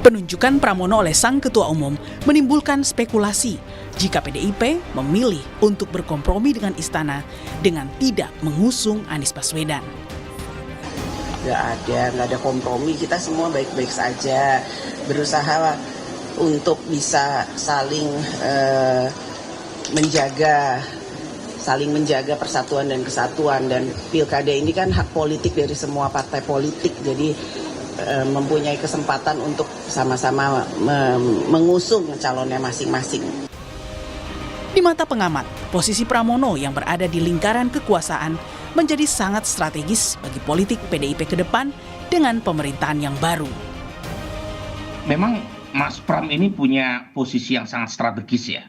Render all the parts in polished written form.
Penunjukan Pramono oleh sang ketua umum menimbulkan spekulasi jika PDIP memilih untuk berkompromi dengan istana dengan tidak mengusung Anies Baswedan. Nggak ada kompromi, kita semua baik-baik saja, berusaha untuk bisa saling menjaga persatuan dan kesatuan, dan pilkada ini kan hak politik dari semua partai politik, jadi mempunyai kesempatan untuk sama-sama mengusung calonnya masing-masing. Di mata pengamat, posisi Pramono yang berada di lingkaran kekuasaan menjadi sangat strategis bagi politik PDIP ke depan dengan pemerintahan yang baru. Memang Mas Pram ini punya posisi yang sangat strategis ya.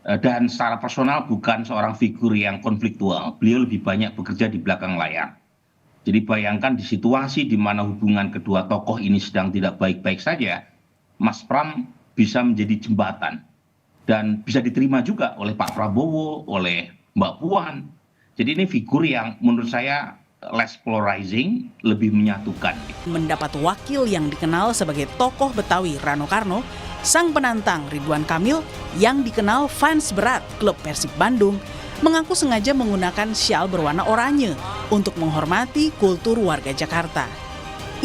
Dan secara personal bukan seorang figur yang konfliktual. Beliau lebih banyak bekerja di belakang layar. Jadi bayangkan di situasi di mana hubungan kedua tokoh ini sedang tidak baik-baik saja, Mas Pram bisa menjadi jembatan. Dan bisa diterima juga oleh Pak Prabowo, oleh Mbak Puan. Jadi ini figur yang menurut saya less polarizing, lebih menyatukan. Mendapat wakil yang dikenal sebagai tokoh Betawi Rano Karno, sang penantang Ridwan Kamil yang dikenal fans berat klub Persib Bandung, mengaku sengaja menggunakan syal berwarna oranye untuk menghormati kultur warga Jakarta.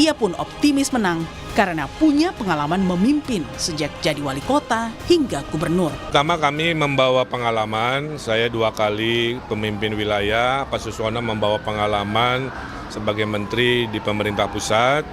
Ia pun optimis menang karena punya pengalaman memimpin sejak jadi wali kota hingga gubernur. Pertama kami membawa pengalaman, saya 2 kali pemimpin wilayah, Pak Suswono membawa pengalaman sebagai menteri di pemerintah pusat.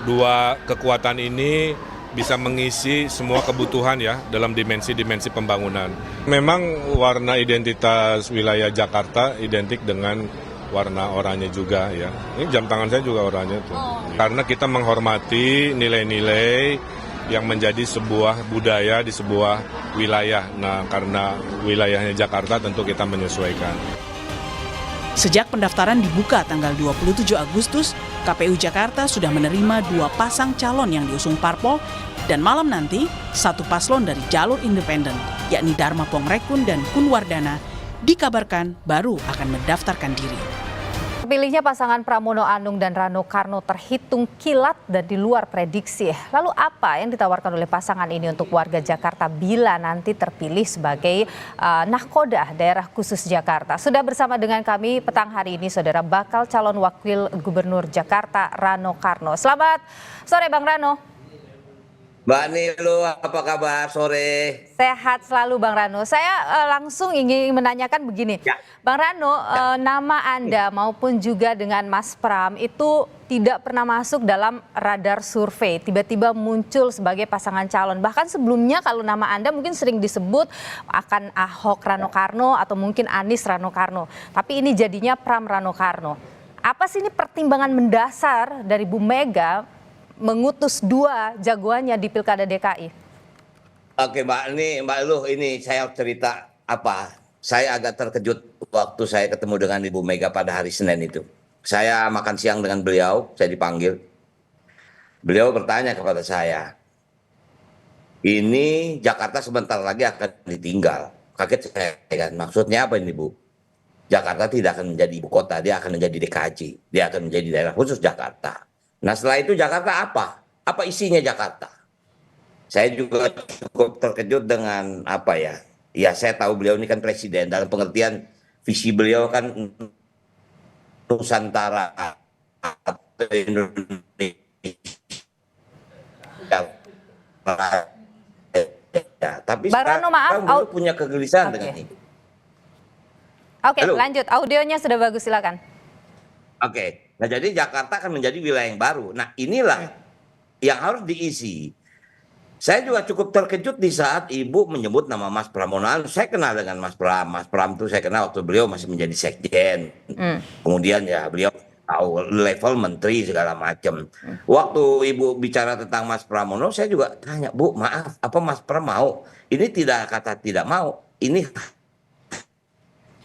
Dua kekuatan ini bisa mengisi semua kebutuhan ya dalam dimensi-dimensi pembangunan. Memang warna identitas wilayah Jakarta identik dengan warna oranye juga ya. Ini jam tangan saya juga oranye tuh. Karena kita menghormati nilai-nilai yang menjadi sebuah budaya di sebuah wilayah. Nah, karena wilayahnya Jakarta tentu kita menyesuaikan. Sejak pendaftaran dibuka tanggal 27 Agustus, KPU Jakarta sudah menerima 2 pasang calon yang diusung parpol, dan malam nanti 1 paslon dari jalur independen, yakni Dharma Pongrekun dan Kunwardana, dikabarkan baru akan mendaftarkan diri. Terpilihnya pasangan Pramono Anung dan Rano Karno terhitung kilat dan di luar prediksi. Lalu apa yang ditawarkan oleh pasangan ini untuk warga Jakarta bila nanti terpilih sebagai nahkoda daerah khusus Jakarta? Sudah bersama dengan kami petang hari ini saudara bakal calon wakil gubernur Jakarta Rano Karno. Selamat sore Bang Rano. Mbak Nilu, apa kabar sore? Sehat selalu Bang Rano. Saya langsung ingin menanyakan begini. Ya. Bang Rano, nama Anda maupun juga dengan Mas Pram itu tidak pernah masuk dalam radar survei. Tiba-tiba muncul sebagai pasangan calon. Bahkan sebelumnya kalau nama Anda mungkin sering disebut akan Ahok Rano Karno atau mungkin Anies Rano Karno. Tapi ini jadinya Pram Rano Karno. Apa sih ini pertimbangan mendasar dari Bu Mega mengutus 2 jagoannya di Pilkada DKI? Oke Mbak Luh, ini saya cerita apa? Saya agak terkejut waktu saya ketemu dengan Ibu Mega pada hari Senin itu. Saya makan siang dengan beliau, saya dipanggil. Beliau bertanya kepada saya, ini Jakarta sebentar lagi akan ditinggal. Kaget saya kan, maksudnya apa ini Bu? Jakarta tidak akan menjadi ibu kota, dia akan menjadi DKJ. Dia akan menjadi daerah khusus Jakarta. Nah setelah itu Jakarta apa? Apa isinya Jakarta? Saya juga cukup terkejut dengan apa ya? Ya saya tahu beliau ini kan presiden, dalam pengertian visi beliau kan Nusantara atau Indonesia. Ya, tapi Rano, maaf, beliau punya kegelisahan dengan ini. Oke, lanjut. Audionya sudah bagus, silakan. Oke. Nah jadi Jakarta akan menjadi wilayah yang baru. Nah inilah yang harus diisi. Saya juga cukup terkejut di saat Ibu menyebut nama Mas Pramono. Saya kenal dengan Mas Pram. Mas Pram itu saya kenal waktu beliau masih menjadi sekjen. Kemudian ya beliau tahu level menteri segala macam. Waktu Ibu bicara tentang Mas Pramono, saya juga tanya, Bu maaf, apa Mas Pram mau? Ini tidak kata tidak mau. Ini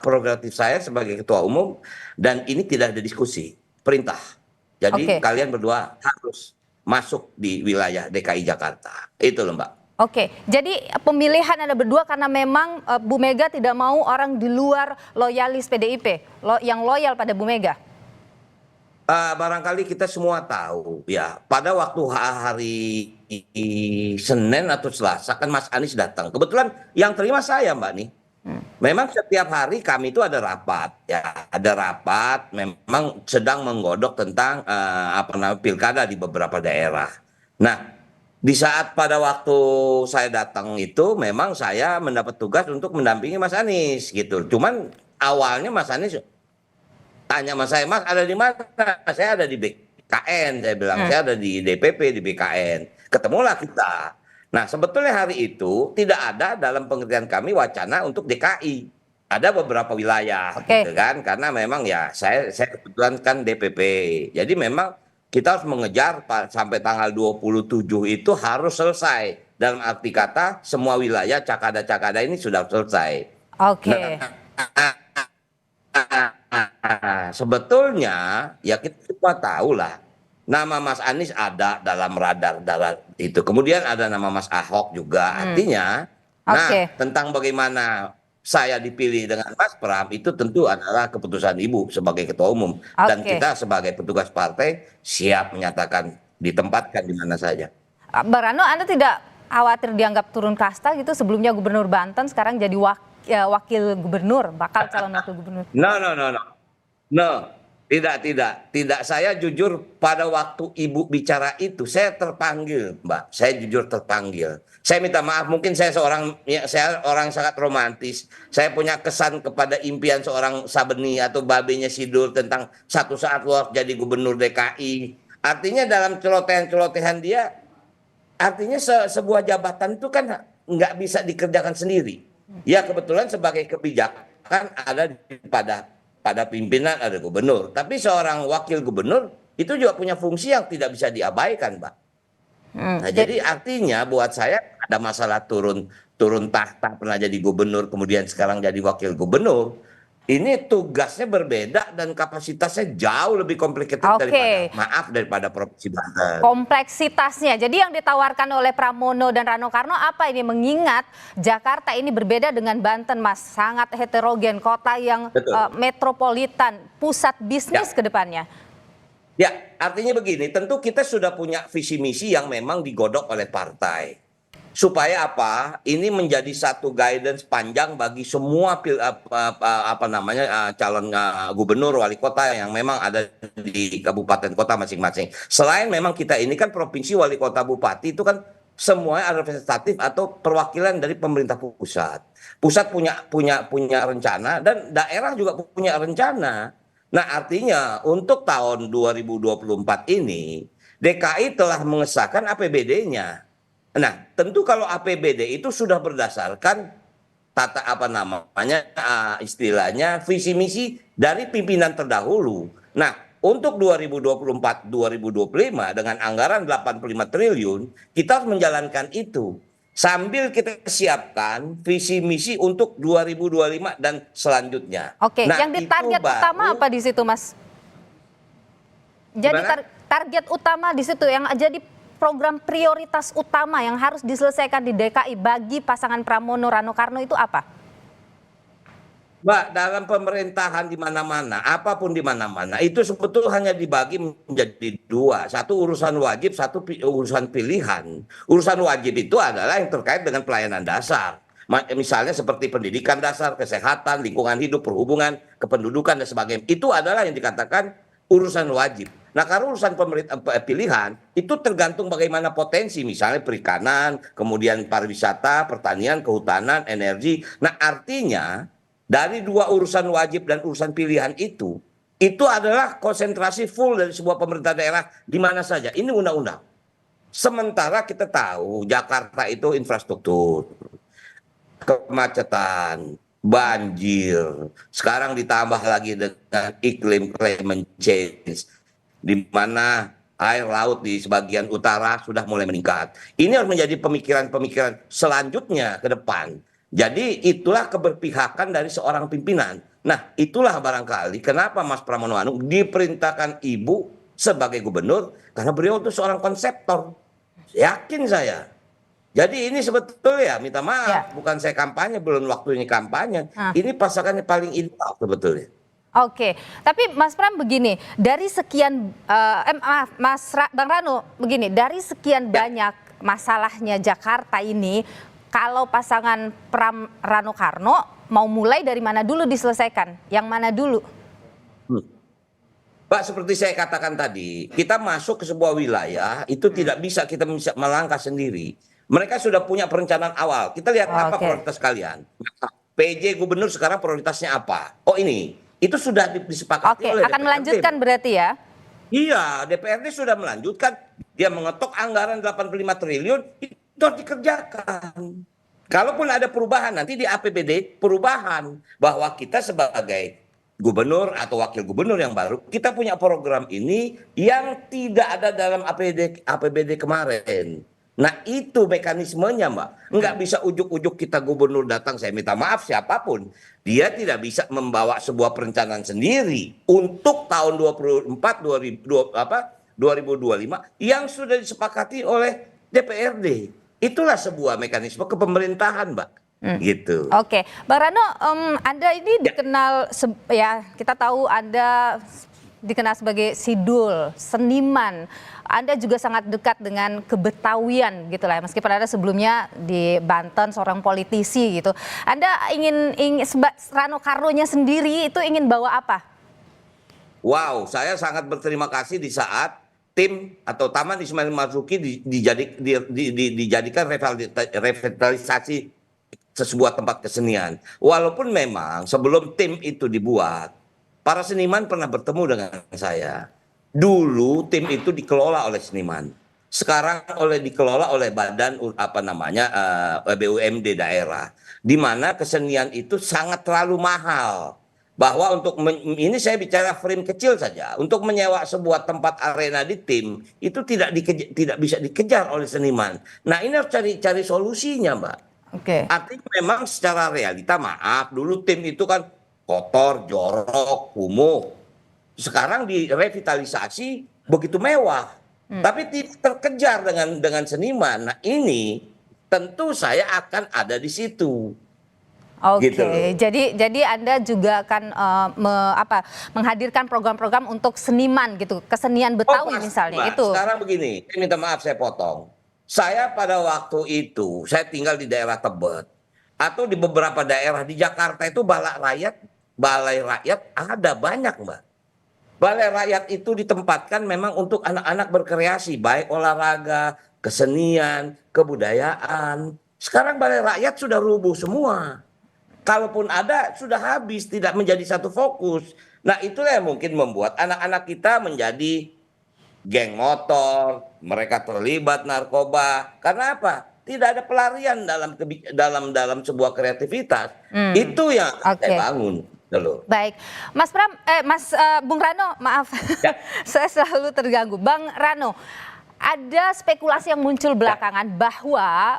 prerogatif saya sebagai ketua umum dan ini tidak ada diskusi. Perintah. Jadi kalian berdua harus masuk di wilayah DKI Jakarta. Itu loh Mbak. Oke, jadi pemilihan Anda berdua karena memang Bu Mega tidak mau orang di luar loyalis PDIP, yang loyal pada Bu Mega. Barangkali kita semua tahu ya, pada waktu hari Senin atau Selasa kan Mas Anies datang. Kebetulan yang terima saya Mbak nih. Memang setiap hari kami itu ada rapat ya, ada rapat memang sedang menggodok tentang apa namanya pilkada di beberapa daerah. Nah, di saat pada waktu saya datang itu memang saya mendapat tugas untuk mendampingi Mas Anies gitu. Cuman awalnya Mas Anies tanya sama saya, Mas ada di mana? Saya ada di BKN, saya bilang saya ada di DPP di BKN. Ketemulah kita. Nah sebetulnya hari itu tidak ada dalam pengertian kami wacana untuk DKI. Ada beberapa wilayah, Oke. gitu kan? Karena memang ya saya kebetulan kan DPP. Jadi memang kita harus mengejar sampai tanggal 27 itu harus selesai. Dalam arti kata semua wilayah cakada-cakada ini sudah selesai. Oke. Sebetulnya ya kita semua tahu lah nama Mas Anies ada dalam radar itu. Kemudian ada nama Mas Ahok juga. Artinya, nah Oke. tentang bagaimana saya dipilih dengan Mas Pram itu tentu adalah keputusan Ibu sebagai ketua umum dan Oke. kita sebagai petugas partai siap menyatakan ditempatkan di mana saja. Bang Rano, Anda tidak khawatir dianggap turun kasta gitu? Sebelumnya Gubernur Banten, sekarang jadi wakil gubernur, bakal calon wakil gubernur. No, tidak. Saya jujur pada waktu Ibu bicara itu, saya terpanggil, Mbak. Saya jujur terpanggil. Saya minta maaf, mungkin saya saya orang sangat romantis. Saya punya kesan kepada impian seorang Sabeni atau babenya Sidur tentang satu saat lo harus jadi gubernur DKI. Artinya dalam celotehan-celotehan dia, artinya sebuah jabatan itu kan nggak bisa dikerjakan sendiri. Ya kebetulan sebagai kebijakan ada pada pimpinan ada gubernur. Tapi seorang wakil gubernur itu juga punya fungsi yang tidak bisa diabaikan, Mbak. Nah, jadi artinya buat saya ada masalah turun tahta pernah jadi gubernur kemudian sekarang jadi wakil gubernur. Ini tugasnya berbeda dan kapasitasnya jauh lebih complicated daripada Provinsi Banten. Kompleksitasnya. Jadi yang ditawarkan oleh Pramono dan Rano Karno apa ini? Mengingat Jakarta ini berbeda dengan Banten, Mas. Sangat heterogen, kota yang metropolitan, pusat bisnis ke depannya. Ya, artinya begini, tentu kita sudah punya visi misi yang memang digodok oleh partai. Supaya apa? Ini menjadi satu guidance panjang bagi semua calon gubernur, wali kota yang memang ada di kabupaten kota masing-masing. Selain memang kita ini kan provinsi, wali kota, bupati itu kan semuanya representatif atau perwakilan dari pemerintah pusat. Pusat punya rencana dan daerah juga punya rencana. Nah, artinya untuk tahun 2024 ini DKI telah mengesahkan APBD-nya. Nah, tentu kalau APBD itu sudah berdasarkan istilahnya visi misi dari pimpinan terdahulu. Nah, untuk 2024-2025 dengan anggaran 85 triliun, kita harus menjalankan itu. Sambil kita siapkan visi misi untuk 2025 dan selanjutnya. Oke, nah, yang ditarget utama apa di situ, Mas? Jadi target utama di situ yang jadi program prioritas utama yang harus diselesaikan di DKI bagi pasangan Pramono Rano Karno itu apa? Mbak, dalam pemerintahan di mana-mana, apapun di mana-mana, itu sebetulnya hanya dibagi menjadi dua. Satu urusan wajib, satu urusan pilihan. Urusan wajib itu adalah yang terkait dengan pelayanan dasar. Misalnya seperti pendidikan dasar, kesehatan, lingkungan hidup, perhubungan, kependudukan, dan sebagainya. Itu adalah yang dikatakan urusan wajib. Nah, karena urusan pilihan itu tergantung bagaimana potensi, misalnya perikanan, kemudian pariwisata, pertanian, kehutanan, energi. Nah, artinya dari dua urusan wajib dan urusan pilihan itu adalah konsentrasi full dari sebuah pemerintah daerah di mana saja. Ini undang-undang. Sementara kita tahu Jakarta itu infrastruktur, kemacetan, banjir, sekarang ditambah lagi dengan iklim climate change, di mana air laut di sebagian utara sudah mulai meningkat. Ini harus menjadi pemikiran-pemikiran selanjutnya ke depan. Jadi itulah keberpihakan dari seorang pimpinan. Nah, itulah barangkali kenapa Mas Pramono Anung diperintahkan Ibu sebagai gubernur, karena beliau itu seorang konseptor. Yakin saya. Jadi ini sebetulnya minta maaf, bukan saya kampanye, belum waktunya kampanye. Ini pasangannya paling ideal sebetulnya. Oke, tapi Mas Pram begini, dari sekian, Bang Rano begini, dari sekian banyak masalahnya Jakarta ini, kalau pasangan Pram Rano Karno mau mulai dari mana dulu diselesaikan? Yang mana dulu? Pak, seperti saya katakan tadi, kita masuk ke sebuah wilayah itu tidak bisa kita bisa melangkah sendiri. Mereka sudah punya perencanaan awal. Kita lihat apa prioritas kalian. PJ gubernur sekarang prioritasnya apa? Oh ini, itu sudah disepakati oleh akan DPRD. melanjutkan berarti ya? Iya, DPRD sudah melanjutkan. Dia mengetok anggaran 85 triliun, itu harus dikerjakan. Kalaupun ada perubahan nanti di APBD, perubahan bahwa kita sebagai gubernur atau wakil gubernur yang baru, kita punya program ini yang tidak ada dalam APBD kemarin. Nah itu mekanismenya Mbak. Nggak bisa ujuk-ujuk kita gubernur datang, saya minta maaf siapapun. Dia tidak bisa membawa sebuah perencanaan sendiri untuk tahun 2025 yang sudah disepakati oleh DPRD. Itulah sebuah mekanisme kepemerintahan Mbak. Gitu. Oke, Bang Rano, Anda ini dikenal, ya kita tahu Anda dikenal sebagai sidul, seniman. Anda juga sangat dekat dengan kebetawian gitu lah, meskipun Anda sebelumnya di Banten seorang politisi gitu. Anda ingin Rano Karnonya sendiri itu ingin bawa apa? Wow, saya sangat berterima kasih di saat tim atau Taman Ismail Marzuki dijadikan revitalisasi sebuah tempat kesenian. Walaupun memang sebelum tim itu dibuat, para seniman pernah bertemu dengan saya. Dulu tim itu dikelola oleh seniman. Sekarang dikelola oleh badan BUMD daerah. Di mana kesenian itu sangat terlalu mahal. Bahwa ini saya bicara frame kecil saja. Untuk menyewa sebuah tempat arena di tim itu tidak bisa dikejar oleh seniman. Nah ini harus cari solusinya Mbak. Oke. Artinya memang secara realita maaf dulu tim itu kan kotor, jorok, kumuh. Sekarang direvitalisasi begitu mewah, tapi tidak terkejar dengan seniman. Nah ini tentu saya akan ada di situ. Oke, Gitu loh. jadi Anda juga akan menghadirkan program-program untuk seniman gitu, kesenian Betawi misalnya Mbak. itu. Sekarang begini, saya minta maaf saya potong. Saya pada waktu itu saya tinggal di daerah Tebet atau di beberapa daerah di Jakarta itu balai rakyat ada banyak Mbak. Balai rakyat itu ditempatkan memang untuk anak-anak berkreasi, baik olahraga, kesenian, kebudayaan. Sekarang balai rakyat sudah rubuh semua. Kalaupun ada, sudah habis, tidak menjadi satu fokus. Nah itulah yang mungkin membuat anak-anak kita menjadi geng motor, mereka terlibat narkoba. Karena apa? Tidak ada pelarian dalam sebuah kreativitas. Itu yang saya bangun. Halo. Baik, Mas Pram, Bung Rano, maaf, Ya. saya selalu terganggu. Bang Rano, ada spekulasi yang muncul belakangan bahwa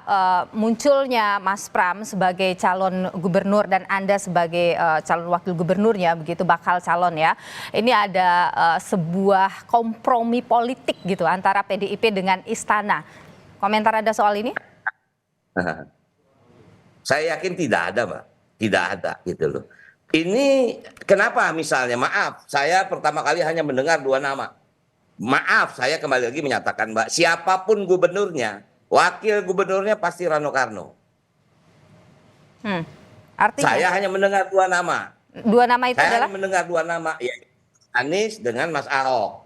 munculnya Mas Pram sebagai calon gubernur dan Anda sebagai calon wakil gubernurnya, begitu bakal calon ya. Ini ada sebuah kompromi politik gitu antara PDIP dengan Istana. Komentar Anda soal ini? Saya yakin tidak ada, Mbak. Tidak ada gitu loh. Ini kenapa misalnya, maaf, saya pertama kali hanya mendengar dua nama. Maaf, saya kembali lagi menyatakan Mbak, siapapun gubernurnya, wakil gubernurnya pasti Rano Karno. Artinya? Saya hanya mendengar dua nama. Dua nama itu Saya adalah? hanya mendengar dua nama, ya, Anies dengan Mas Ahok.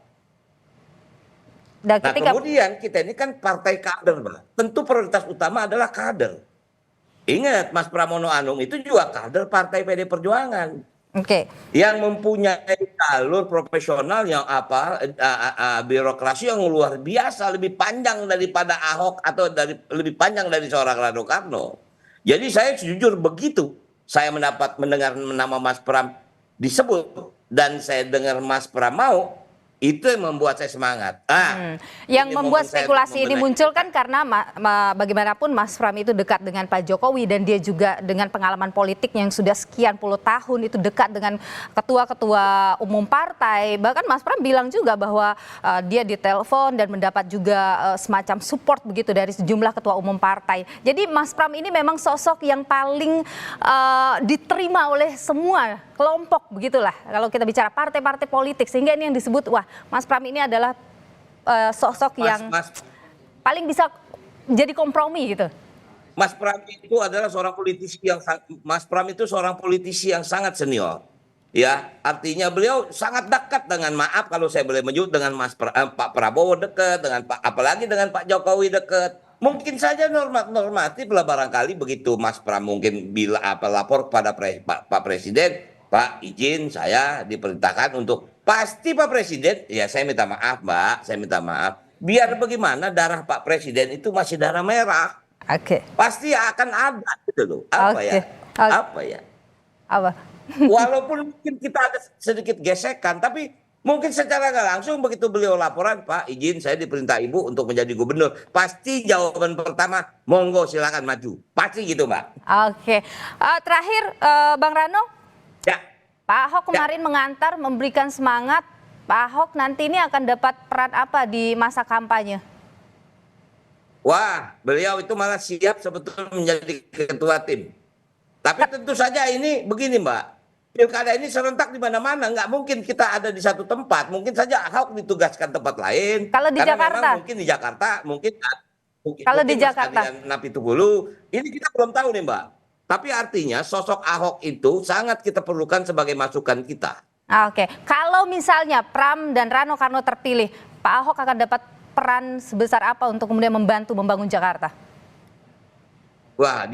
Dan Nah kemudian kita ini kan partai kader, Mbak. Tentu prioritas utama adalah kader. Ingat, Mas Pramono Anung itu juga kader Partai PD Perjuangan. Oke. Yang mempunyai jalur profesional yang birokrasi yang luar biasa, lebih panjang daripada Ahok atau lebih panjang dari seorang Rano Karno. Jadi saya jujur begitu saya mendengar nama Mas Pram disebut dan saya dengar Mas Pram mau, itu yang membuat saya semangat. Yang membuat spekulasi ini muncul kan karena bagaimanapun Mas Pram itu dekat dengan Pak Jokowi dan dia juga dengan pengalaman politik yang sudah sekian puluh tahun itu dekat dengan ketua-ketua umum partai. Bahkan Mas Pram bilang juga bahwa dia ditelepon dan mendapat juga semacam support begitu dari sejumlah ketua umum partai. Jadi Mas Pram ini memang sosok yang paling diterima oleh semua kelompok begitulah kalau kita bicara partai-partai politik, sehingga ini yang disebut wah Mas Pram ini adalah sosok yang paling bisa jadi kompromi gitu. Mas Pram itu adalah seorang politisi yang Mas Pram itu seorang politisi yang sangat senior. Ya, artinya beliau sangat dekat dengan, maaf kalau saya boleh menyebut, dengan Pak Prabowo dekat, dengan apalagi dengan Pak Jokowi dekat. Mungkin saja normatif lah barangkali begitu Mas Pram mungkin bila lapor kepada Pak Presiden, Pak izin saya diperintahkan untuk, pasti Pak Presiden, ya saya minta maaf Mbak, saya minta maaf. Biar bagaimana darah Pak Presiden itu masih darah merah. Oke. Pasti akan ada gitu loh. Apa ya? Apa ya? Apa? Walaupun mungkin kita ada sedikit gesekan, tapi mungkin secara nggak langsung begitu beliau laporan, Pak izin saya diperintah Ibu untuk menjadi gubernur. Pasti jawaban pertama, monggo silakan maju. Pasti gitu Mbak. Oke. Terakhir Bang Rano. Ya. Pak Ahok kemarin mengantar, memberikan semangat. Pak Ahok nanti ini akan dapat peran apa di masa kampanye? Wah, beliau itu malah siap sebetulnya menjadi ketua tim. Tapi tentu saja ini begini Mbak, pilkada ini serentak di mana-mana, nggak mungkin kita ada di satu tempat. Mungkin saja Ahok ditugaskan tempat lain. Kalau di karena Jakarta? Mungkin di Jakarta, mungkin Kalau di Jakarta? Napitupulu, ini kita belum tahu nih Mbak. Tapi artinya sosok Ahok itu sangat kita perlukan sebagai masukan kita. Oke, kalau misalnya Pram dan Rano Karno terpilih, Pak Ahok akan dapat peran sebesar apa untuk kemudian membantu membangun Jakarta? Wah,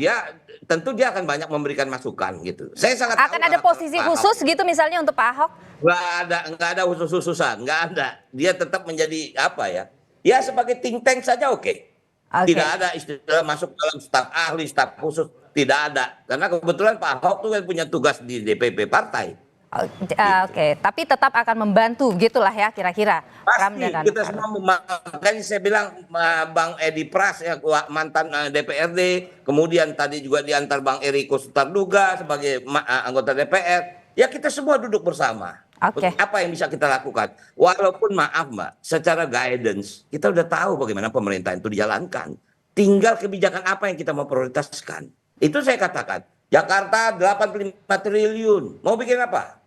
tentu dia akan banyak memberikan masukan gitu. Saya sangat akan tahu ada posisi khusus gitu misalnya untuk Pak Ahok? Nggak ada khusus-khususan, nggak ada. Dia tetap menjadi apa ya? Ya sebagai think tank saja oke. Tidak ada istilah masuk dalam staf ahli, staf khusus, tidak ada. Karena kebetulan Pak Ahok tuh kan punya tugas di DPP partai. Oke, tapi tetap akan membantu gitulah ya kira-kira. Pasti kita semua, makanya saya bilang Bang Edi Pras ya, mantan DPRD, kemudian tadi juga diantar Bang Eriko Sutarduga sebagai anggota DPR. Ya kita semua duduk bersama. Apa yang bisa kita lakukan? Walaupun maaf Mbak, secara guidance kita udah tahu bagaimana pemerintahan itu dijalankan. Tinggal kebijakan apa yang kita mau prioritaskan. Itu saya katakan. Jakarta 85 triliun. Mau bikin apa?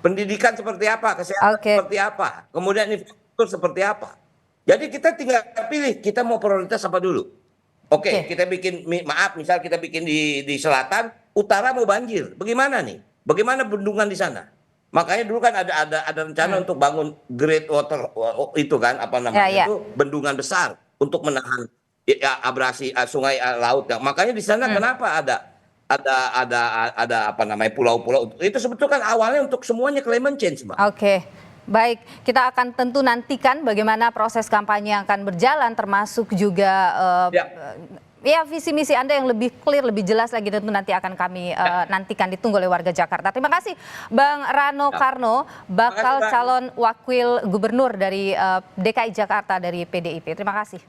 Pendidikan seperti apa, kesehatan seperti apa, kemudian infrastruktur seperti apa. Jadi kita tinggal pilih kita mau prioritas apa dulu. Oke, kita bikin, maaf misal kita bikin di selatan, utara mau banjir, bagaimana nih? Bagaimana bendungan di sana? Makanya dulu kan ada rencana untuk bangun great water itu kan apa namanya itu bendungan besar untuk menahan abrasi sungai laut. Makanya di sana kenapa ada apa namanya pulau-pulau itu sebetulnya kan awalnya untuk semuanya climate change, Mbak. Oke. Baik, kita akan tentu nantikan bagaimana proses kampanye yang akan berjalan, termasuk juga ya visi misi Anda yang lebih clear, lebih jelas lagi, tentu nanti akan kami nantikan, ditunggu oleh warga Jakarta. Terima kasih Bang Rano Karno, bakal calon wakil gubernur dari DKI Jakarta dari PDIP. Terima kasih.